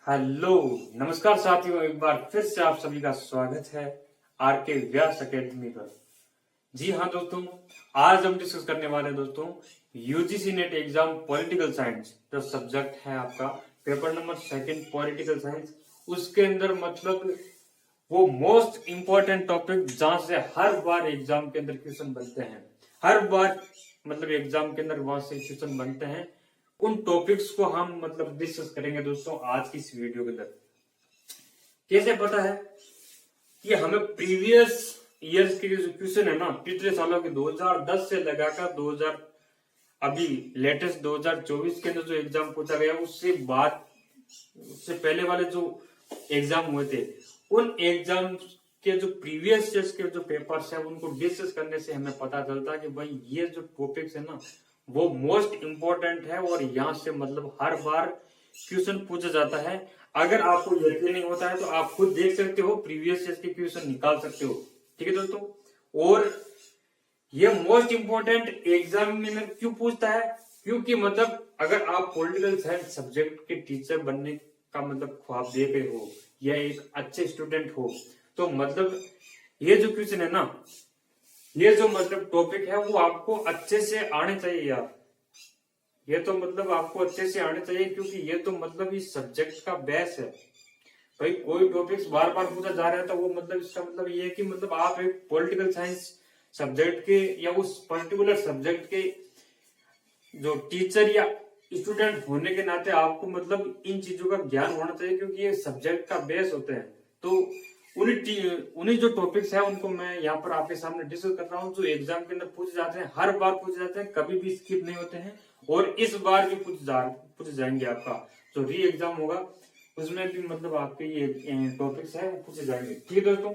Hello, नमस्कार साथियों। एक बार फिर से आप सभी का स्वागत है आर के व्यास अकेडमी पर। जी हाँ दोस्तों, आज हम डिस्कस करने वाले हैं दोस्तों UGC net exam political science जो सब्जेक्ट है आपका paper number second political science. उसके अंदर मतलब वो मोस्ट इंपॉर्टेंट टॉपिक जहां से हर बार एग्जाम के अंदर क्वेश्चन बनते हैं, हर बार मतलब एग्जाम के अंदर वहां से क्वेश्चन बनते हैं। उन टॉपिक्स को हम मतलब डिस्कस करेंगे दोस्तों आज की इस वीडियो के अंदर। कैसे पता है कि हमें प्रीवियस ईयर्स के जो क्वेश्चन है ना, पिछले सालों के 2010 से लगाकर 2000 अभी लेटेस्ट 2024 के अंदर जो एग्जाम पूछा गया उससे पहले वाले जो एग्जाम हुए थे, उन एग्जाम के जो प्रीवियस ईयर्स के जो पेपर्स हैं उनको डिस्कस करने से हमें पता चलता है कि भाई ये जो टॉपिक्स है ना वो मोस्ट इंपॉर्टेंट है और यहाँ से मतलब हर बार क्वेश्चन पूछा जाता है। अगर आपको यकीन नहीं होता है तो आप खुद देख सकते हो, प्रीवियस ईयर के क्वेश्चन निकाल सकते हो। ठीक है दोस्तों, और ये मोस्ट इंपॉर्टेंट एग्जामिनर क्यों पूछता है? क्योंकि मतलब अगर आप पॉलिटिकल साइंस सब्जेक्ट के टीचर बनने का मतलब ख्वाब देख रहे हो या एक अच्छे स्टूडेंट हो, तो मतलब ये जो क्वेश्चन है ना, ये जो मतलब टॉपिक है वो आपको अच्छे से आने चाहिए यार। ये तो मतलब आपको अच्छे से आने चाहिए क्योंकि ये तो मतलब इस सब्जेक्ट का बेस है। भाई कोई टॉपिक्स बार बार पूछा जा रहा है तो वो मतलब इसका मतलब ये है कि मतलब आप एक पॉलिटिकल साइंस सब्जेक्ट के या उस पर्टिकुलर सब्जेक्ट के जो टीचर या स्टूडेंट होने के नाते आपको मतलब इन चीजों का ज्ञान होना चाहिए क्योंकि ये सब्जेक्ट का बेस होते हैं। तो उन्हीं जो टॉपिक्स है उनको मैं यहाँ पर आपके सामने डिस्कस कर रहा हूँ, जो एग्जाम के अंदर पूछे जाते हैं, हर बार पूछे जाते हैं, कभी भी स्किप नहीं होते हैं और इस बार भी पूछे जाएंगे। आपका जो री एग्जाम होगा उसमें भी मतलब आपके ये टॉपिक्स है वो पूछे जाएंगे। ठीक है दोस्तों,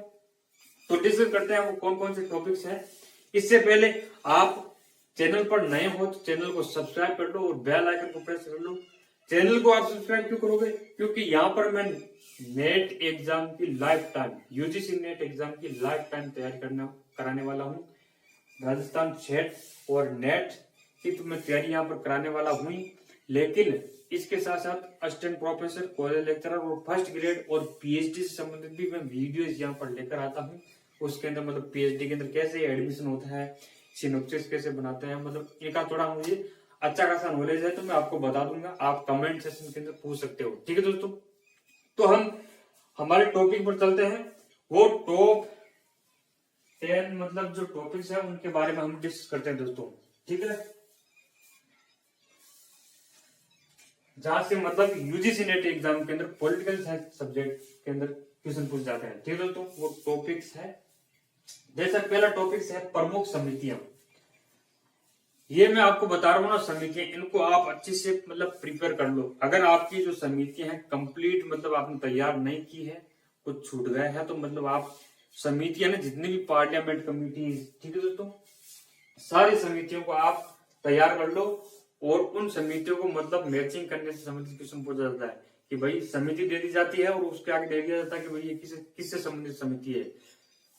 तो डिस्कस करते हैं वो कौन कौन से टॉपिक्स हैं। इससे पहले आप चैनल पर नए हो तो चैनल को सब्सक्राइब कर लो और बेल आइकन को प्रेस कर लो। चैनल को आप सब्सक्राइब क्यों करोगे? क्योंकि यहाँ पर मैं नेट एग्जाम की life time, UGC net exam की लाइफ टाइम तैयारी कराने वाला हूँ। राजस्थान सेट और नेट की तो मैं तैयारी यहाँ पर कराने वाला हूँ, लेकिन इसके साथ साथ असिस्टेंट प्रोफेसर, कॉलेज लेक्चरर और फर्स्ट ग्रेड और पीएचडी से संबंधित भी मैं वीडियोस यहाँ पर लेकर आता हूँ। उसके अंदर मतलब पीएचडी के अंदर कैसे एडमिशन होता है, सिनॉप्सिस कैसे बनाते हैं, मतलब इनका थोड़ा मुझे अच्छा खासा नॉलेज है तो मैं आपको बता दूंगा। आप कमेंट सेक्शन के अंदर पूछ सकते हो। ठीक है दोस्तों, तो हम हमारे टॉपिक पर चलते हैं। वो टॉप 10 मतलब जो टॉपिक्स है उनके बारे में हम डिस्कस करते हैं दोस्तों। ठीक है, जहां से मतलब यूजीसी नेट एग्जाम के अंदर पॉलिटिकल साइंस सब्जेक्ट के अंदर क्वेश्चन पूछ जाते हैं। ठीक है दोस्तों, वो टॉपिक्स है, जैसा पहला टॉपिक्स है प्रमुख समितियां। ये मैं आपको बता रहा हूँ ना, समितियां इनको आप अच्छे से मतलब प्रिपेयर कर लो। अगर आपकी जो समितियां हैं कंप्लीट मतलब आपने तैयार नहीं की है, कुछ छूट गया है, तो मतलब आप समितियां ना जितनी भी पार्लियामेंट कमिटी, ठीक है दोस्तों, सारी समितियों को आप तैयार कर लो और उन समितियों को मतलब मैचिंग करने से संबंधित क्वेश्चन पूछा जाता है कि भाई समिति दे दी जाती है और उसके आगे दे दिया जाता है कि भाई ये किससे संबंधित समिति है।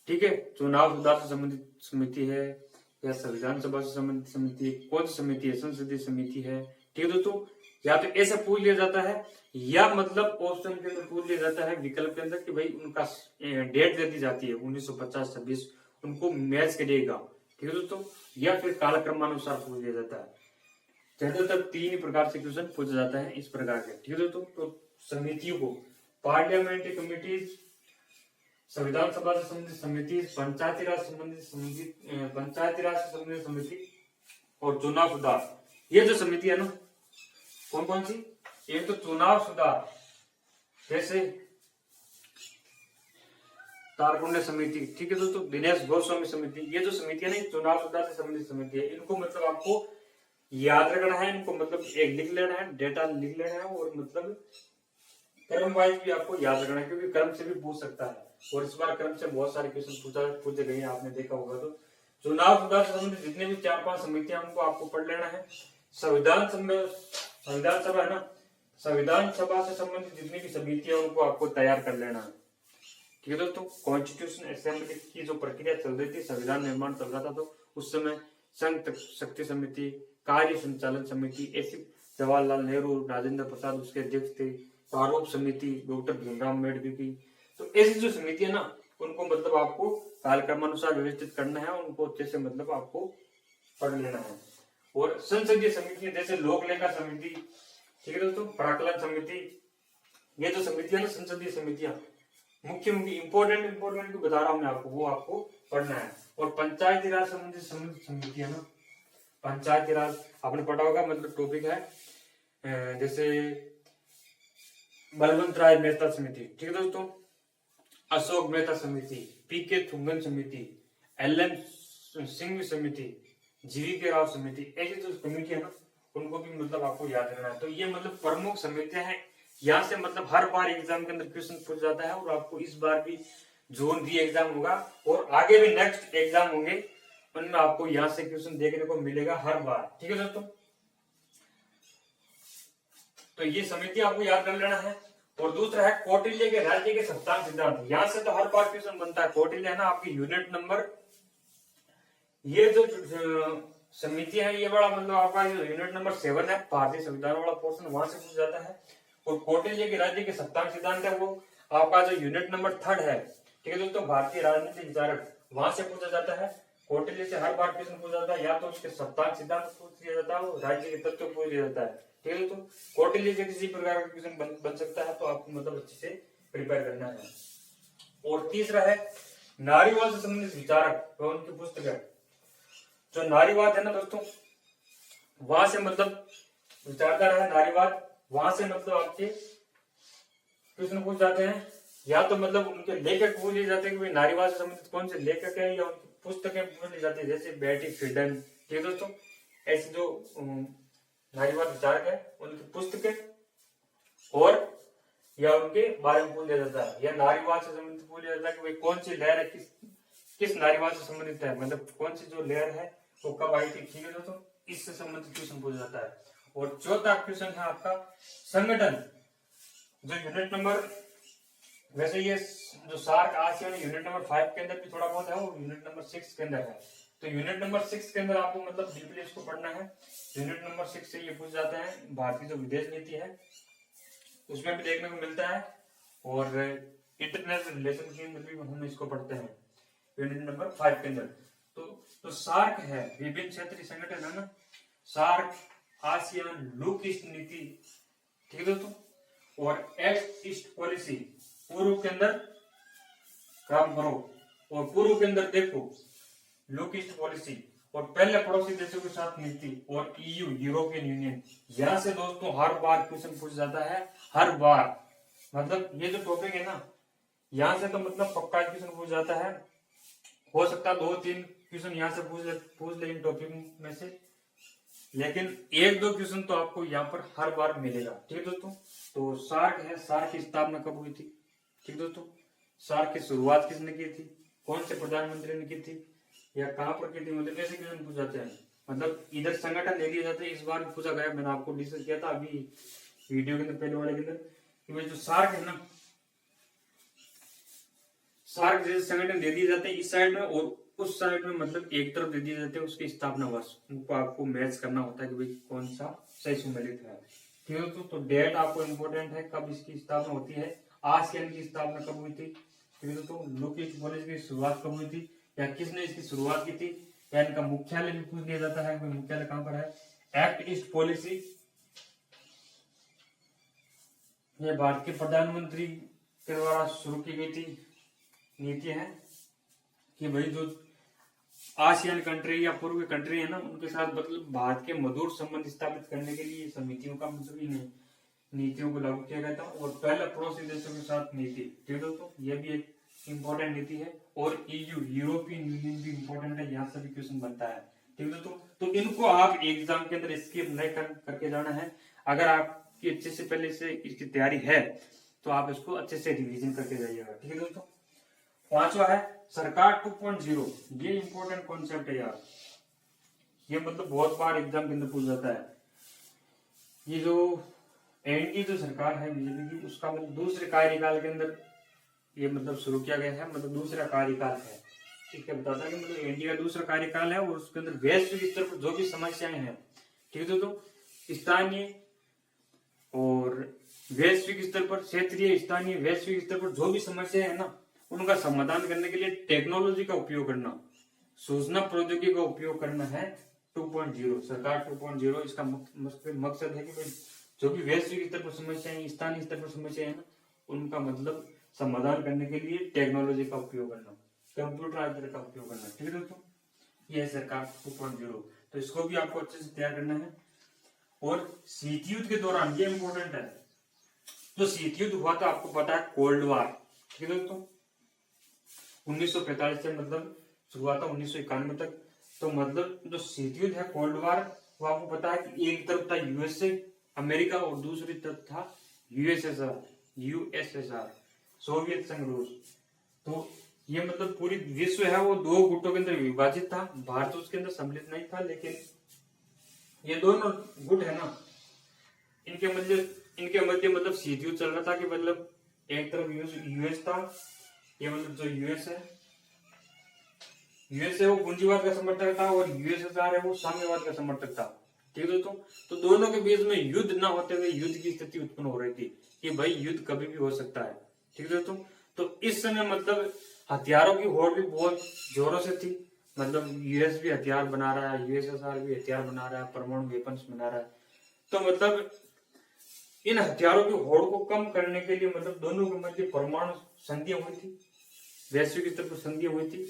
ठीक है, चुनाव सुधार से संबंधित समिति है या संविधान सभा से संबंधित समिति है, कौन सी समिति है, संसदीय समिति है। ठीक है दोस्तों, या तो ऐसा पूछ लिया जाता है या मतलब ऑप्शन के अंदर पूछ लिया जाता है विकल्प के अंदर कि भाई उनका डेट दे दी जाती है 1950-26, उनको मैच करिएगा। ठीक है दोस्तों, या फिर कालक्रमानुसार पूछ लिया जाता है। ज्यादातर 3 प्रकार से क्वेश्चन पूछा जाता है इस प्रकार के। ठीक है दोस्तों, तो समितियों को पार्लियामेंट्री कमिटीज, संविधान सभा से संबंधित समिति, पंचायती राज से संबंधित समिति और चुनाव सुधार, ये जो समिति है ना, कौन कौन सी? एक तो चुनाव सुधार जैसे तारकुंडे समिति, ठीक है दोस्तों, दिनेश गोस्वामी समिति, ये जो समिति है ना चुनाव सुधार से संबंधित समिति है। इनको मतलब आपको याद रखना है, इनको मतलब एक लिख लेना है, डेटा लिख लेना है और मतलब क्रम वाइज भी आपको याद रखना है क्योंकि क्रम से भी पूछ सकता है और इस बार क्रम से बहुत सारे क्वेश्चन पूछे गए हैं, आपने देखा होगा। तो चुनाव सुधार से संबंधित जितने भी 4-5 समितियां उनको आपको पढ़ लेना है। संविधान सभा है ना, संविधान सभा से संबंधित जितनी भी समितियां उनको आपको तैयार कर लेना है। ठीक है दोस्तों, कॉन्स्टिट्यूशन असेंबली की जो प्रक्रिया चल रही थी, संविधान निर्माण चल रहा था, तो उस समय संघ शक्ति समिति, कार्य संचालन समिति, ऐसी जवाहरलाल नेहरू, राजेंद्र प्रसाद उसके अध्यक्ष थे, प्रारूप समिति डॉक्टर भीमराव अम्बेडकर की। तो ऐसी जो समिति है ना, उनको मतलब आपको कालक्रमानुसार व्यवस्थित करना है, उनको अच्छे से मतलब आपको पढ़ लेना है। और संसदीय समिति जैसे लोक लेखा समिति, ठीक है दोस्तों, प्राकलन समिति, ये जो समितियां ना संसदीय समितियां, मुख्य इंपोर्टेंट को बता रहा हूं मैं आपको, वो आपको पढ़ना है। और पंचायती राज संबंधी समितियां ना, पंचायती राज आपने पढ़ा होगा, मतलब टॉपिक है जैसे बलवंत राय मेहता समिति, ठीक है दोस्तों, अशोक मेहता समिति, पीके थुंगन समिति, एल.एन. सिंह समिति, जीवी राव समिति, ऐसी जो कमेटी है ना, उनको भी मतलब आपको याद रखना है। तो ये मतलब प्रमुख समितियां हैं, यहाँ से मतलब हर बार एग्जाम के अंदर क्वेश्चन पूछ जाता है। और आपको इस बार भी जोन डी एग्जाम होगा और आगे भी नेक्स्ट एग्जाम होंगे, उनमें आपको यहाँ से क्वेश्चन देखने को मिलेगा हर बार, ठीक है दोस्तों। तो ये समिति आपको याद कर लेना है। और दूसरा है कौटिल्य के राज्य के सप्तांग सिद्धांत, यहाँ से तो हर बार क्वेश्चन बनता है। कौटिल्य है ना आपकी यूनिट नंबर, ये जो समिति है ये बड़ा मतलब आपका यूनिट नंबर 7 है, भारतीय संविधान वाला पोर्शन, वहां से पूछ जाता है। और कौटिल्य के राज्य के सप्तांग सिद्धांत है, वो आपका जो यूनिट नंबर 3 है, ठीक है दोस्तों, भारतीय राजनीतिक विचारक, वहां से पूछा जाता है। कौटिल्य से हर बार क्वेश्चन पूछा जाता है, या तो उसके सप्तांग सिद्धांत पूछ लिया जाता है, राज्य के तत्व पूछ लिया जाता है, ठीक है दोस्तों। कौटिल्य से किसी प्रकार का क्वेश्चन बन सकता है, तो आपको मतलब अच्छे से प्रिपेयर करना है। और तीसरा है नारीवाद से संबंधित विचारक, तो उनकी पुस्तक है। जो नारीवाद है ना दोस्तों, वहां से मतलब विचारधारा है नारीवाद, वहां से मतलब आपके क्वेश्चन पूछ जाते हैं, या तो मतलब उनके लेखक पूछ लिए जाते हैं कि नारीवाद से संबंधित कौन से लेखक है, या उनकी पुस्तकें पूछ ली जाती है, जैसे बेटी फ्रीडन, ठीक है दोस्तों। ऐसे जो नारीवाद विचारक है उनकी पुस्तकें और या उनके बारे में पूछ लिया जाता है, या नारीवाद से संबंधित पूछ लिया जाता है कि भाई कौन सी लहर है, किस नारीवाद से संबंधित है, मतलब कौन सी जो लहर है वो कब आई थी, ठीक है दोस्तों, इससे संबंधित क्वेश्चन पूछा जाता है। और चौथा क्वेश्चन है आपका संगठन, जो यूनिट नंबर, वैसे ये जो सार्क आसियान यूनिट नंबर 5 के अंदर भी थोड़ा बहुत है, वो यूनिट नंबर 6 के अंदर है। तो यूनिट नंबर 6 के अंदर आपको मतलब डीपली इसको पढ़ना है। यूनिट नंबर 6 से ये पूछ जाता है, भारतीय जो विदेश नीति है उसमें भी देखने को मिलता है, और इंटरनेशनल रिलेशन के अंदर भी हम इसको पढ़ते हैं यूनिट नंबर 5 के अंदर। तो सार्क है, विभिन्न क्षेत्रीय संगठन है ना, सार्क, आसियान, लुक ईस्ट नीति, ठीक है दोस्तों, और एक्ट ईस्ट पॉलिसी, पूर्व के अंदर काम करो और पूर्व के अंदर देखो, लुक ईस्ट पॉलिसी, और पहले पड़ोसी देशों के साथ नीति, और ईयू यूरोपियन यूनियन। यहाँ से दोस्तों हर बार क्वेश्चन पूछ जाता है, हर बार, मतलब ये जो टॉपिक है ना, यहाँ से तो मतलब पक्का क्वेश्चन पूछ जाता है। हो सकता है 2-3 क्वेश्चन यहाँ से पूछ ले इन टॉपिक में से, लेकिन 1-2 क्वेश्चन तो आपको यहाँ पर हर बार मिलेगा, ठीक है दोस्तों। तो सार्क है, सार्क की स्थापना कब हुई थी, ठीक दोस्तों, सार्क की शुरुआत किसने की थी, कौन से प्रधानमंत्री ने की थी, या कहाँ पर की थी, मतलब ऐसे क्वेश्चन पूछ जाते हैं। मतलब इधर संगठन ले लिए जाते हैं, इस बार भी पूछा गया, मैंने आपको डिस्कस किया था अभी वीडियो के अंदर पहले वाले के अंदर, कि जो सार्क है ना, सार्क जैसे संगठन दे दिए जाते हैं इस साइड में, और उस साइड में मतलब एक तरफ दे दिए जाते हैं उसकी स्थापना वर्ष, उनको आपको मैच करना होता है कि भाई कौन सा सही सम्मिलित है, ठीक है दोस्तों। तो डेट आपको इम्पोर्टेंट है, कब इसकी स्थापना होती है, आसियान की स्थापना कब हुई थी, ठीक है दोस्तों, लुक ईस्ट पॉलिसी की शुरुआत कब हुई थी, या किसने इसकी शुरुआत की थी, या इनका मुख्यालय भी पूछ दिया जाता है, मुख्यालय कहाँ पर है। एक्ट ईस्ट पॉलिसी, ये भारत के प्रधानमंत्री के द्वारा शुरू की गई थी नीति है, कि भाई जो आसियान कंट्री या पूर्वी कंट्री है ना, उनके साथ मतलब भारत के मधुर संबंध स्थापित करने के लिए समितियों का मतलब नीतियों को लागू किया गया था। और पहले पड़ोसी देशों के साथ नीति, ठीक है दोस्तों, ये भी एक इम्पोर्टेंट नीति है। और ईयू यूरोपियन यूनियन भी इम्पोर्टेंट है, यहाँ से भी क्वेश्चन बनता है, ठीक है दोस्तों। तो इनको आप एग्जाम के अंदर स्किप नहीं करके जाना है। अगर आपकी अच्छे से पहले से इसकी तैयारी है तो आप इसको अच्छे से रिविजन करके जाइएगा, ठीक है दोस्तों। पांचवा है सरकार 2.0, ये इंपॉर्टेंट कॉन्सेप्ट है यार, ये मतलब बहुत बार एग्जाम के अंदर पूछ जाता है। ये जो एनडीए जो सरकार है बीजेपी की, उसका मतलब दूसरे कार्यकाल के अंदर ये मतलब शुरू किया गया है, मतलब दूसरा कार्यकाल है, ठीक है, बताता है कि मतलब एनडीए का दूसरा कार्यकाल है, और उसके अंदर वैश्विक स्तर पर जो भी समस्याएं हैं, ठीक है, तो स्थानीय और वैश्विक स्तर पर, क्षेत्रीय, स्थानीय, वैश्विक स्तर पर जो भी समस्या है ना, उनका समाधान करने के लिए टेक्नोलॉजी का उपयोग करना, सूचना प्रौद्योगिकी का उपयोग करना है 2.0। सरकार 2.0 इसका मकसद है कि भाई जो भी वैश्विक स्तर पर समस्याएं, स्थानीय स्तर पर समस्याएं है ना, उनका मतलब समाधान करने के लिए टेक्नोलॉजी का उपयोग करना, कंप्यूटर आदि का उपयोग करना। ठीक है दोस्तों, यह है सरकार 2.0। तो इसको भी आपको अच्छे से तैयार करना है। और शीत युद्ध के दौरान, ये इंपॉर्टेंट है, जो शीत युद्ध हुआ था आपको पता है, कोल्ड वार। ठीक है दोस्तों, 1945 से मतलब शुरुआत था 1991 तक। तो मतलब जो शीत युद्ध है, कोल्ड वार, वो आपको पता है कि एक तरफ था यूएसए अमेरिका और दूसरी तरफ था यूएसएसआर सोवियत संघ रूस। तो ये मतलब पूरी विश्व है वो दो गुटों के अंदर विभाजित था। भारत उसके अंदर सम्मिलित नहीं था, लेकिन ये दोनों गुट है ना, इनके मध्य मतलब शीत युद्ध चल रहा था कि मतलब एक तरफ यूएस था, ये मतलब जो यूएस है वो पूंजीवाद का समर्थक था और यूएसएसआर है वो साम्यवाद का समर्थक था। ठीक है दोस्तों, तो दोनों के बीच में युद्ध ना होते हुए युद्ध की स्थिति उत्पन्न हो रही थी कि भाई युद्ध कभी भी हो सकता है। ठीक है दोस्तों, तो इस समय मतलब हथियारों की होड़ भी बहुत जोरों से थी। मतलब यूएस भी हथियार बना रहा है, यूएसएसआर भी हथियार बना रहा है, परमाणु वेपन्स बना रहा है। तो मतलब इन हथियारों की होड़ को कम करने के लिए मतलब दोनों के मध्य परमाणु संधियां हुई थी, वैश्विक स्तर पर संधियां हुई थी,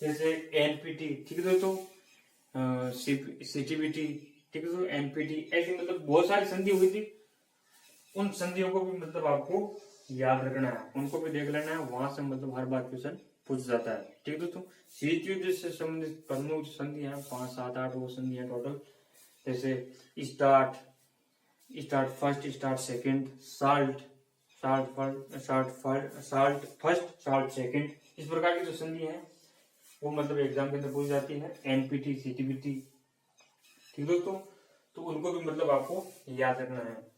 जैसे एनपीटी। ठीक है दोस्तों, सीटीबीटी। ठीक है दोस्तों, एनपीटी, ऐसी मतलब बहुत सारी संधि हुई थी। उन संधियों को भी मतलब आपको याद रखना है, उनको भी देख लेना है, वहां से मतलब हर बार क्वेश्चन पूछ जाता है। ठीक है दोस्तों, शीत युद्ध से संबंधित प्रमुख संधि है 5, 7, 8 वो संधि है टोटल। जैसे start first, start second, salt first, salt second, इस प्रकार की जो संधि है वो मतलब एग्जाम के अंदर पूछ जाती है। NPT, CTBT. ठीक है दोस्तों, तो उनको भी मतलब आपको याद रखना है।